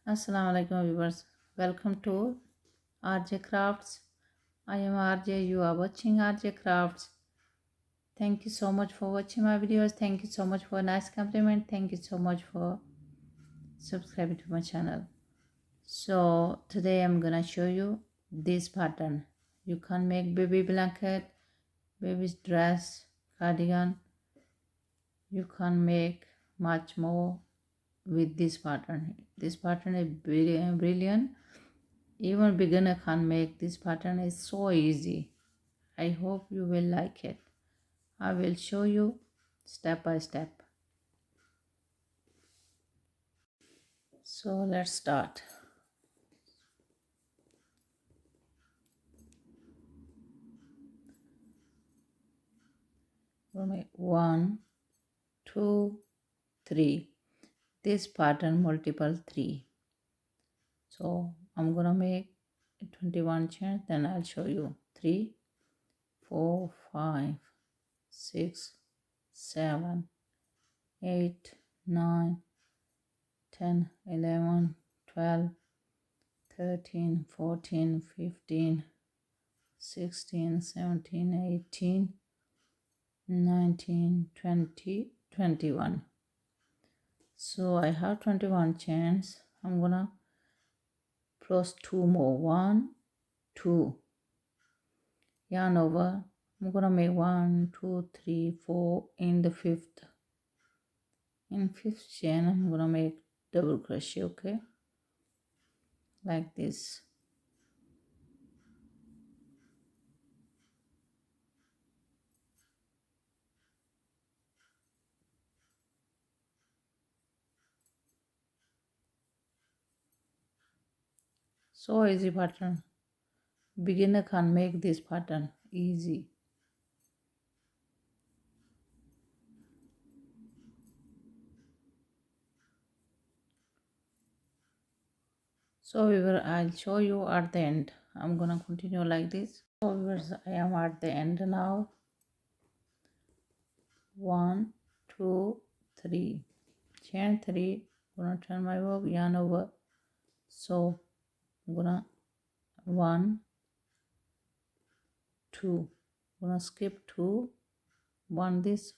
Assalamu alaikum viewers. Welcome to RJ Crafts. I am RJ. You are watching RJ Crafts. Thank you so much for watching my videos. Thank you so much for a nice compliment. Thank you so much for subscribing to my channel. So today I'm gonna show you this pattern. You can make baby blanket, baby's dress, cardigan. You can make much more with this pattern. This pattern is brilliant. Even beginner can make this pattern. Is so easy. I hope you will like it. I will show you step by step. So let's start. We'll make 1, 2, 3. This pattern multiple 3. So I'm gonna make 21 chains, then I'll show you 3, 4, 5, 6, 7, 8, 9, 10, 11, 12, 13, 14, 15, 16, 17, 18, 19, 20, 21. So I have 21 chains. I'm gonna cross 2 more. 1, 2. Yarn over. I'm gonna make 1, 2, 3, 4 in the fifth. In fifth chain, I'm gonna make double crochet, okay? Like this. So easy pattern. Beginner can make this pattern easy. So I'll show you at the end. I'm gonna continue like this. So viewers, I am at the end now. 1, 2, 3. Chain 3. Gonna turn my work yarn over. So I'm gonna 1, 2. Gonna skip 2. 1 this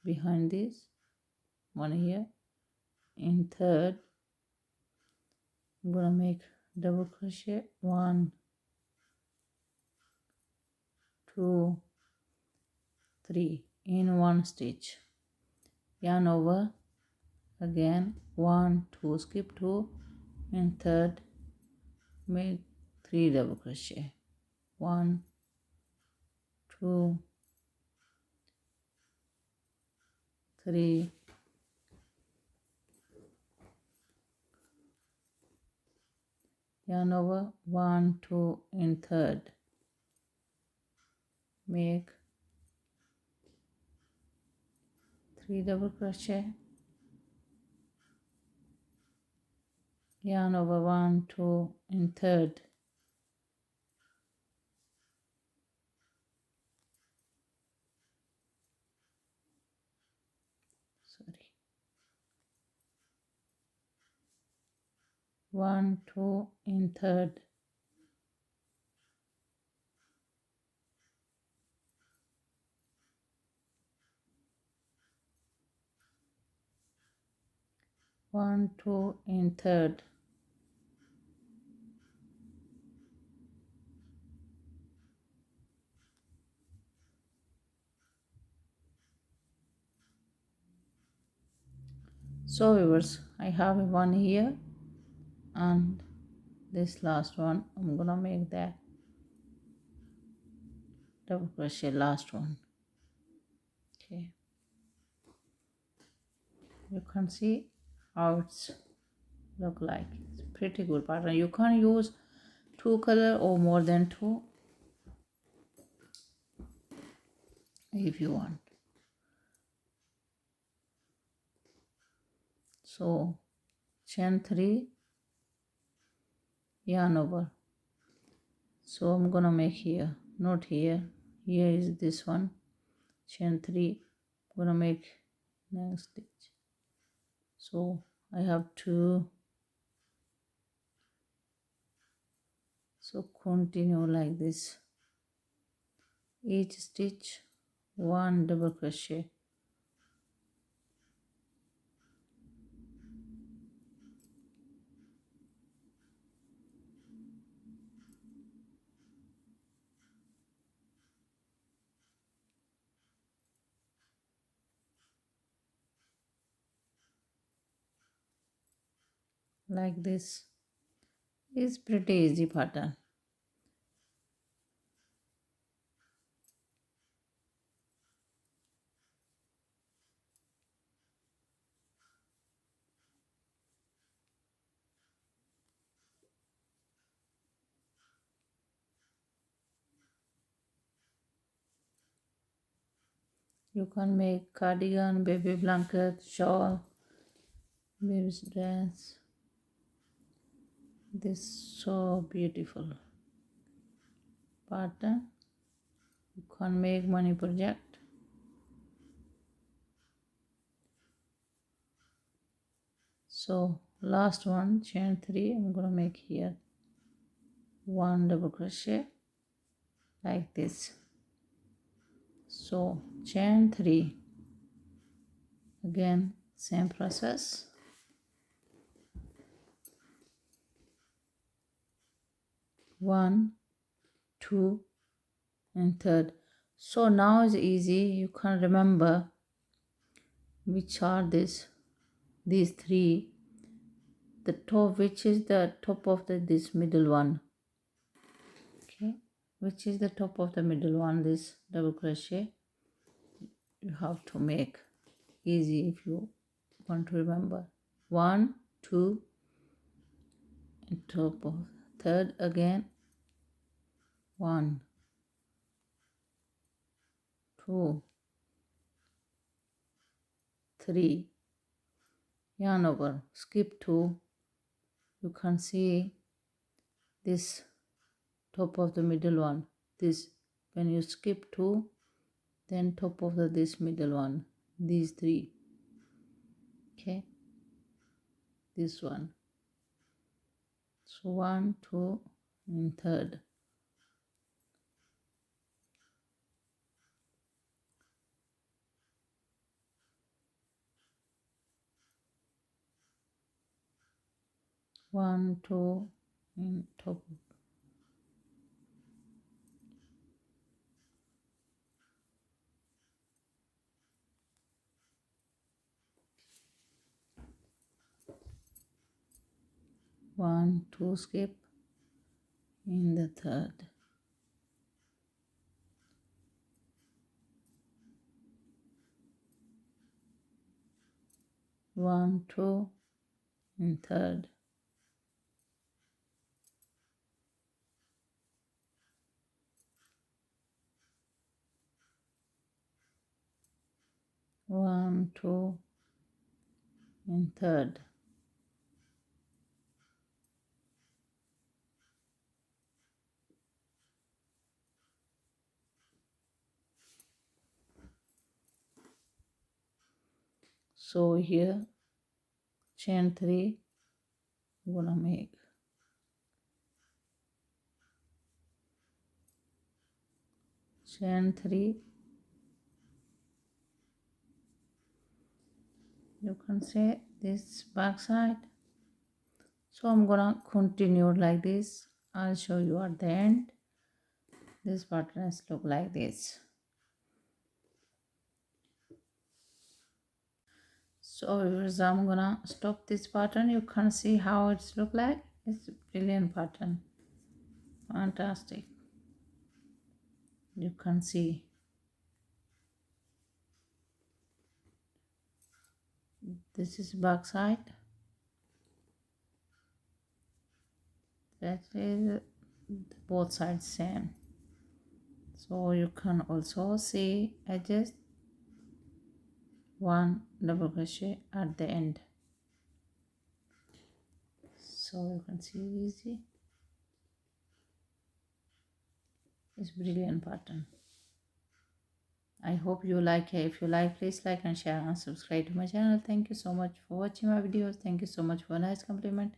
behind this. 1 here. In third, I'm gonna make double crochet. 1, 2, 3 in one stitch. Yarn over again. 1, 2, skip 2. In third, make 3 double crochet. 1, 2, 3, yarn over. 1, 2 in third, make 3 double crochet, yarn over. 1, 2 in third, sorry, 1, 2 in third, 1, 2 in third, so viewers, I have one here and this last one I'm gonna make that double crochet last one. Okay, you can see how it's look like. It's pretty good pattern. You can use 2 color or more than 2 if you want. So chain 3, yarn over. So I'm gonna make here, not here, here is this one, chain 3, I'm gonna make next stitch. So I have 2, So continue like this. Each stitch 1 double crochet. Like this. It's pretty easy pattern. You can make cardigan, baby blanket, shawl, baby's dress. This so beautiful pattern. You can make money project. So last one, chain 3, I'm gonna make here 1 double crochet like this. So chain 3, again same process. 1, 2, and third. So now is easy. You can remember which are these 3. The top, which is the top of this middle one. Okay, which is the top of the middle one, this double crochet. You have to make easy if you want to remember. 1, 2, and top of third again. 1, 2, 3. Yarn over, skip 2. You can see this top of the middle one. This, when you skip 2, then top of this middle one, these 3. Okay, this one. So 1, 2, and third. One, two, and top. One, two, skip in the third. One, two, and third. One, two, and third. So here, chain 3, I'm gonna make chain 3. You can say this back side. So I'm gonna continue like this. I'll show you at the end. This patterns look like this. So viewers, I'm gonna stop this pattern. You can see how it's look like. It's a brilliant pattern. Fantastic. You can see this is back side. That is both sides same. So you can also see edges, 1 double crochet at the end. So you can see easy. It's brilliant pattern. I hope you like it. If you like, please like and share and subscribe to my channel. Thank you so much for watching my videos. Thank you so much for a nice compliment.